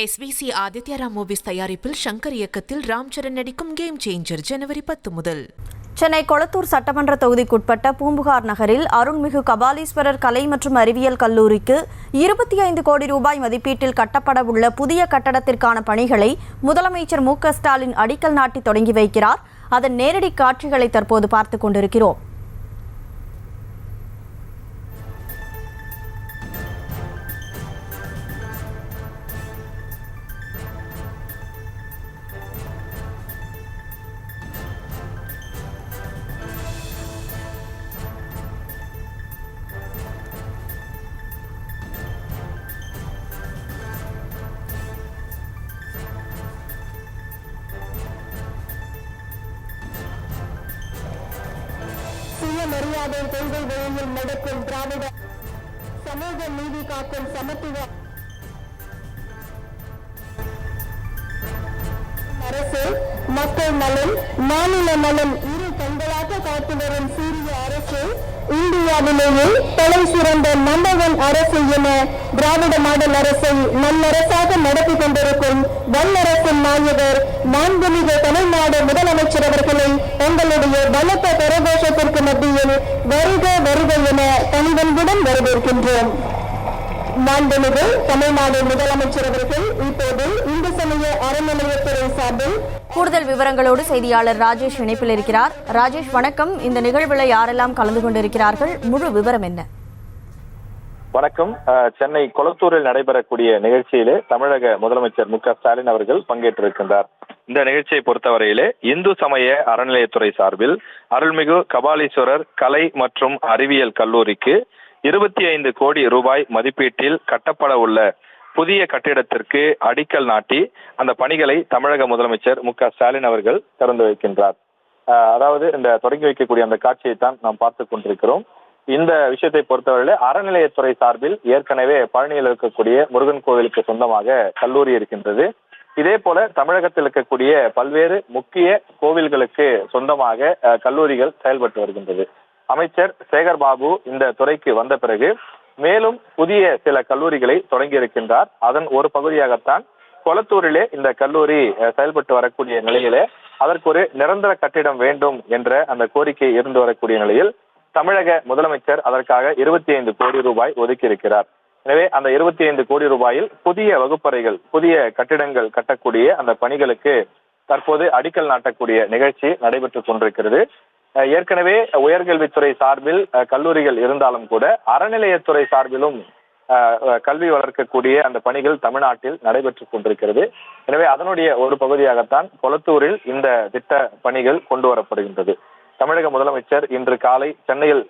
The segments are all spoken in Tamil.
SVC ஆதித்யா ராம் மூவிஸ் தயாரிப்பில் சங்கர் இயக்கத்தில் ராம் சரண் நடிக்கும் கேம் சேஞ்சர் ஜனவரி 10 முதல். சென்னை கொளத்தூர் சட்டமன்ற தொகுதிக்குட்பட்ட பூம்புகார் நகரில் அருள்மிகு கபாலீஸ்வரர் கலை மற்றும் அறிவியல் கல்லூரிக்கு 25 கோடி ரூபாய் மதிப்பீட்டில் கட்டப்பட உள்ள புதிய கட்டடத்திற்கான பணிகளை முதலமைச்சர் மு.க. ஸ்டாலின் அடிக்கல் நாட்டி தொடங்கி வைக்கிறார். அதன் நேரடி காட்சிகளை தற்போது பார்த்துக் கொண்டிருக்கிறோம். மரியாதை கொள்கை வழியில் நடக்கும் திராவிட சமூக நீதி காக்கும் சமத்துவ அரசு மக்கள் நலன் மாநில நலன் இரு கண்களாக காத்து வரும் சீரிய அரசு இந்தியாவிலேயே தலை சிறந்த நம்பர் அரசு என திராவிட மாடல் அரசை நல்லரசாக நடத்தி கொண்டிருக்கும் வல்லரசின் நாயகர் மாண்புமிகு தமிழ்நாடு முதலமைச்சர் அவர்களை தங்களுடைய பலத்த கரகோஷத்திற்கு மத்தியில் வருக வருக என தனிவன்புடன் வரவேற்கின்றோம். மாண்புமிகு தமிழ்நாடு முதலமைச்சர் அவர்கள் இப்போது இந்து சமய அறநிலையத்துறை சார்பில் கூடுதல் விவரங்களோடு செய்தியாளர் ராஜேஷ் இணைப்பில் இருக்கிறார். ராஜேஷ் வணக்கம். இந்த நிகழ்வில் யாரெல்லாம் கலந்து கொண்டிருக்கிறார்கள், முழு விவரம் என்ன? வணக்கம். சென்னை கொளத்தூரில் நடைபெறக்கூடிய நிகழ்ச்சியிலே தமிழக முதலமைச்சர் மு.க. ஸ்டாலின் அவர்கள் பங்கேற்றிருக்கின்றார். இந்த நிகழ்ச்சியை பொறுத்தவரையிலே இந்து சமய அறநிலையத்துறை சார்பில் அருள்மிகு கபாலீஸ்வரர் கலை மற்றும் அறிவியல் கல்லூரிக்கு 25 கோடி ரூபாய் மதிப்பீட்டில் கட்டப்பட உள்ள புதிய கட்டிடத்திற்கு அடிக்கல் நாட்டி அந்த பணிகளை தமிழக முதலமைச்சர் மு.க. ஸ்டாலின் அவர்கள் திறந்து வைக்கின்றார். அதாவது இந்த தொடங்கி வைக்கக்கூடிய அந்த காட்சியை தான் நாம் பார்த்துக் கொண்டிருக்கிறோம். இந்த விஷயத்தை பொறுத்தவரையில அறநிலையத்துறை சார்பில் ஏற்கனவே பழனியில் இருக்கக்கூடிய முருகன் கோவிலுக்கு சொந்தமாக கல்லூரி இருக்கின்றது. இதே போல தமிழகத்தில் இருக்கக்கூடிய பல்வேறு முக்கிய கோவில்களுக்கு சொந்தமாக கல்லூரிகள் செயல்பட்டு வருகின்றது. அமைச்சர் சேகர் பாபு இந்த துறைக்கு வந்த பிறகு மேலும் புதிய சில கல்லூரிகளை தொடங்கி இருக்கின்றார். அதன் ஒரு பகுதியாகத்தான் கொளத்தூரிலே இந்த கல்லூரி செயல்பட்டு வரக்கூடிய நிலையிலே அதற்கு ஒரு நிரந்தர கட்டிடம் வேண்டும் என்ற அந்த கோரிக்கை இருந்து வரக்கூடிய நிலையில் தமிழக முதலமைச்சர் அதற்காக 25 கோடி ரூபாய் ஒதுக்கி இருக்கிறார். எனவே அந்த 25 கோடி ரூபாயில் புதிய வகுப்பறைகள், புதிய கட்டிடங்கள் கட்டக்கூடிய அந்த பணிகளுக்கு தற்போது அடிக்கல் நாட்டக்கூடிய நிகழ்ச்சி நடைபெற்றுக் கொண்டிருக்கிறது. ஏற்கனவே உயர்கல்வித்துறை சார்பில் கல்லூரிகள் இருந்தாலும் கூட அறநிலையத்துறை சார்பிலும் கல்வி வளர்க்கக்கூடிய அந்த பணிகள் தமிழ்நாட்டில் நடைபெற்றுக் கொண்டிருக்கிறது. எனவே அதனுடைய ஒரு பகுதியாகத்தான் கொளத்தூரில் இந்த திட்ட பணிகள் கொண்டு வரப்படுகின்றது. தமிழக முதலமைச்சர் இன்று காலை சென்னையில்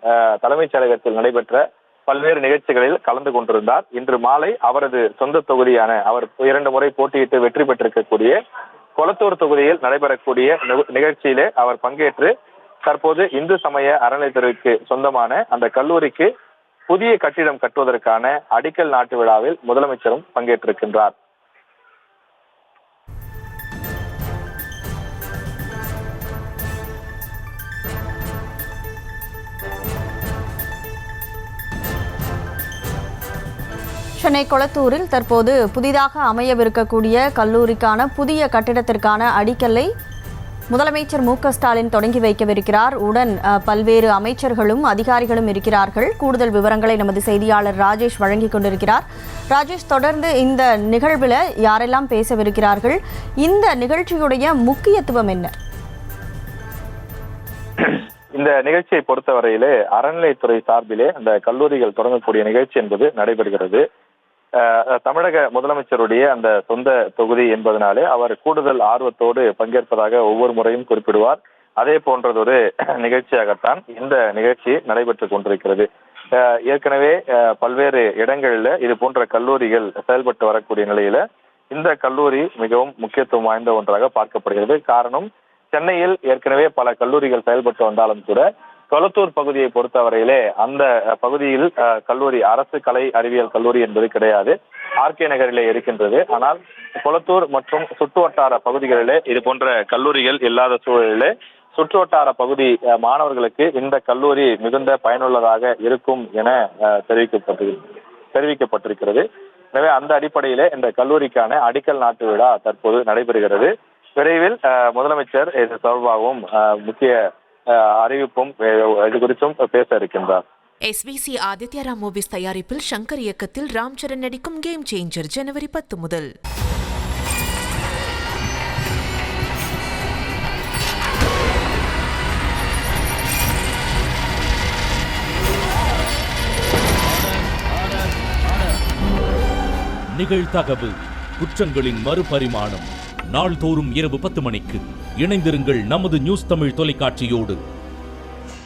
தலைமைச் செயலகத்தில் நடைபெற்ற பல்வேறு நிகழ்ச்சிகளில் கலந்து கொண்டிருந்தார். இன்று மாலை அவரது சொந்த தொகுதியான அவர் 2 முறை போட்டியிட்டு வெற்றி பெற்றிருக்கக்கூடிய கொளத்தூர் தொகுதியில் நடைபெறக்கூடிய நிகழ்ச்சியிலே அவர் பங்கேற்று தற்போது இந்து சமய அறநிலையத்துறைக்கு சொந்தமான அந்த கல்லூரிக்கு புதிய கட்டிடம் கட்டுவதற்கான அடிக்கல் நாட்டு விழாவில் முதலமைச்சரும் பங்கேற்றிருக்கின்றார். சென்னை கொளத்தூரில் தற்போது புதிதாக அமையவிருக்கக்கூடிய கல்லூரிக்கான புதிய கட்டிடத்திற்கான அடிக்கல்லை முதலமைச்சர் மு.க. ஸ்டாலின் தொடங்கி வைக்கவிருக்கிறார். உடன் பல்வேறு அமைச்சர்களும் அதிகாரிகளும் இருக்கிறார்கள். கூடுதல் விவரங்களை நமது செய்தியாளர் ராஜேஷ் வழங்கிக் கொண்டிருக்கிறார். ராஜேஷ், தொடர்ந்து இந்த நிகழ்வில் யாரெல்லாம் பேசவிருக்கிறார்கள், இந்த நிகழ்ச்சியுடைய முக்கியத்துவம் என்ன? இந்த நிகழ்ச்சியை பொறுத்தவரையிலே அறநிலையத்துறை சார்பிலே அந்த கல்லூரிகள் தொடங்கக்கூடிய நிகழ்ச்சி என்பது நடைபெறுகிறது. தமிழக முதலமைச்சருடைய அந்த சொந்த தொகுதி என்பதனாலே அவர் கூடுதல் ஆர்வத்தோடு பங்கேற்பதாக ஒவ்வொரு முறையும் குறிப்பிடுவார். அதே போன்றதொரு நிகழ்ச்சியாகத்தான் இந்த நிகழ்ச்சி நடைபெற்றுக் கொண்டிருக்கிறது. ஏற்கனவே பல்வேறு இடங்களில் இது போன்ற கல்லூரிகள் செயல்பட்டு வரக்கூடிய நிலையில இந்த கல்லூரி மிகவும் முக்கியத்துவம் வாய்ந்த ஒன்றாக பார்க்கப்படுகிறது. காரணம், சென்னையில் ஏற்கனவே பல கல்லூரிகள் செயல்பட்டு வந்தாலும் கூட கொளத்தூர் பகுதியை பொறுத்தவரையிலே அந்த பகுதியில் கல்லூரி அரசு கலை அறிவியல் கல்லூரி என்பது கிடையாது. ஆர்கே நகரிலே இருக்கின்றது. ஆனால் கொளத்தூர் மற்றும் சுற்று வட்டார பகுதிகளிலே இது போன்ற கல்லூரிகள் இல்லாத சூழலிலே சுற்று வட்டார பகுதி மாணவர்களுக்கு இந்த கல்லூரி மிகுந்த பயனுள்ளதாக இருக்கும் என தெரிவிக்கப்பட்டிருக்கிறது. எனவே அந்த அடிப்படையிலே இந்த கல்லூரிக்கான அடிக்கல் நாட்டு விழா தற்போது நடைபெறுகிறது. விரைவில் முதலமைச்சர் இது தொடர்பாகவும் முக்கிய அறிவிப்பும் இது குறித்தும் பேச இருக்கின்றார். SVC ஆதித்யா மூவிஸ் தயாரிப்பில் சங்கர் இயக்கத்தில் ராம் சரண் நடிக்கும் கேம் சேஞ்சர் ஜனவரி 10 முதல். நிகழ்தகவு குற்றங்களின் மறுபரிமாணம் நாள்தோறும் இரவு 10 மணிக்கு இணைந்திருங்கள் நமது நியூஸ் தமிழ் தொலைக்காட்சியோடு.